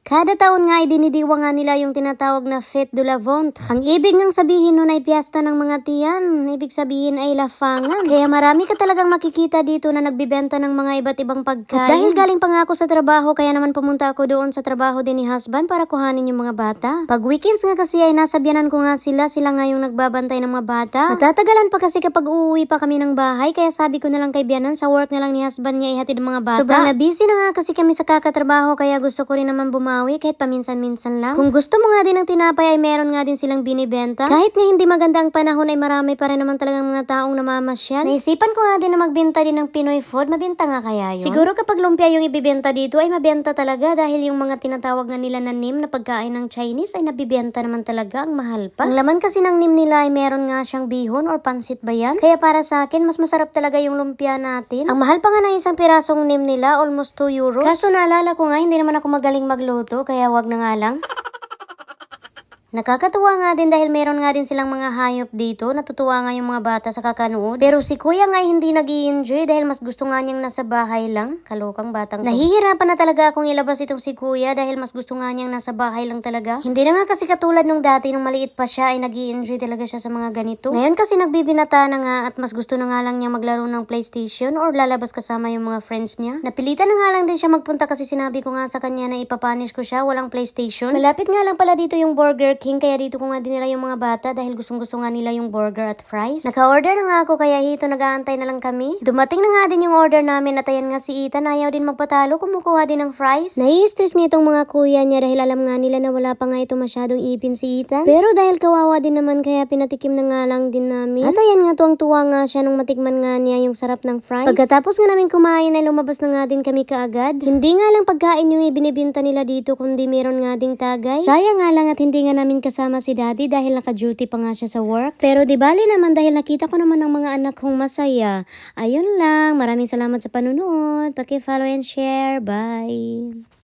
Kada taon nga ay dinidiwa nga nila yung tinatawag na Fête de la Vente. Ang ibig ngang sabihin nun ay piyesta ng mga tiyan. Ibig sabihin ay lafangan. Kaya marami ka talagang makikita dito na nagbibenta ng mga iba't ibang pagkain. At dahil galing pa nga ako sa trabaho, kaya naman pumunta ako doon sa trabaho din ni husband para kuhanin yung mga bata. Pag weekends nga kasi ay nasabyanan ko nga sila nga yung nagbabantay ng mga bata. Matatagalan pa kasi kapag uuwi pa kami ng bahay, kaya sabi ko na lang kay Bianan, sa work na lang ni husband niya ihatid ang mga bata. Sobrang na busy na nga kasi kami sa kakatrabaho, kaya gusto ko rin naman bumawi kahit paminsan-minsan lang. Kung gusto mo nga din ng tinapay ay meron nga din silang binibenta. Kahit nga hindi maganda ang panahon ay marami pa rin naman talagang mga taong namamasyal. Naisipan ko nga din na magbenta din ng Pinoy food. Mabenta nga kaya yun? Siguro kapag lumpia yung ibibenta dito ay mabenta talaga dahil yung mga tinatawag nga nila na nim na pagkain ng Chinese ay nabibenta naman talaga, ang mahal pa. Ang laman kasi ng nim nila ay meron nga siyang bihon or pansit ba yan? Kaya para sa akin mas masarap talaga yung lumpia natin. Ang mahal pa nga ng isang pirasong nim nila, almost 2 euros. Kaso naalala ko nga hindi naman ako magaling magluto, kaya wag na nga lang. Nakakatuwa nga din dahil meron nga din silang mga hayop dito. Natutuwa nga yung mga bata sa kakanood. Pero si kuya nga hindi nag-i-enjoy dahil mas gusto nga niyang nasa bahay lang. Kalokang batang to. Nahihirapan na talaga akong ilabas itong si kuya dahil mas gusto nga niyang nasa bahay lang talaga. Hindi na nga kasi katulad nung dati nung maliit pa siya ay nag-i-enjoy talaga siya sa mga ganito. Ngayon kasi nagbibinata na nga at mas gusto na nga lang niya maglaro ng PlayStation or lalabas kasama yung mga friends niya. Napilitan na nga lang din siya magpunta kasi sinabi ko nga sa kanya na ipapunish ko siya, walang PlayStation. Malapit nga lang pala dito yung Burger King, kaya dito ko nga din nila yung mga bata dahil gustong-gusto nga nila yung burger at fries. Naka-order na nga ako kaya hito nag-aantay na lang kami. Dumating na nga din yung order namin at ayan nga si Ethan ayaw din magpatalo, kumukuha din ng fries. Nai-stress nga itong mga kuya niya dahil alam nga nila na wala pa nga ito masyadong ipin si Ethan. Pero dahil kawawa din naman kaya pinatikim na nga lang din namin. At ayan nga tuwang-tuwa nga siya nung matikman nga niya yung sarap ng fries. Pagkatapos nga namin kumain ay lumabas na nga din kami kaagad. Hindi nga lang pagkain yung ibinibinta nila dito kundi meron nga ding tagay. Sayang nga lang at hindi nga namin kasama si daddy dahil naka-duty pa nga siya sa work. Pero di bali naman dahil nakita ko naman ang mga anak kong masaya. Ayun lang, maraming salamat sa panunood. Paki-follow and share. Bye!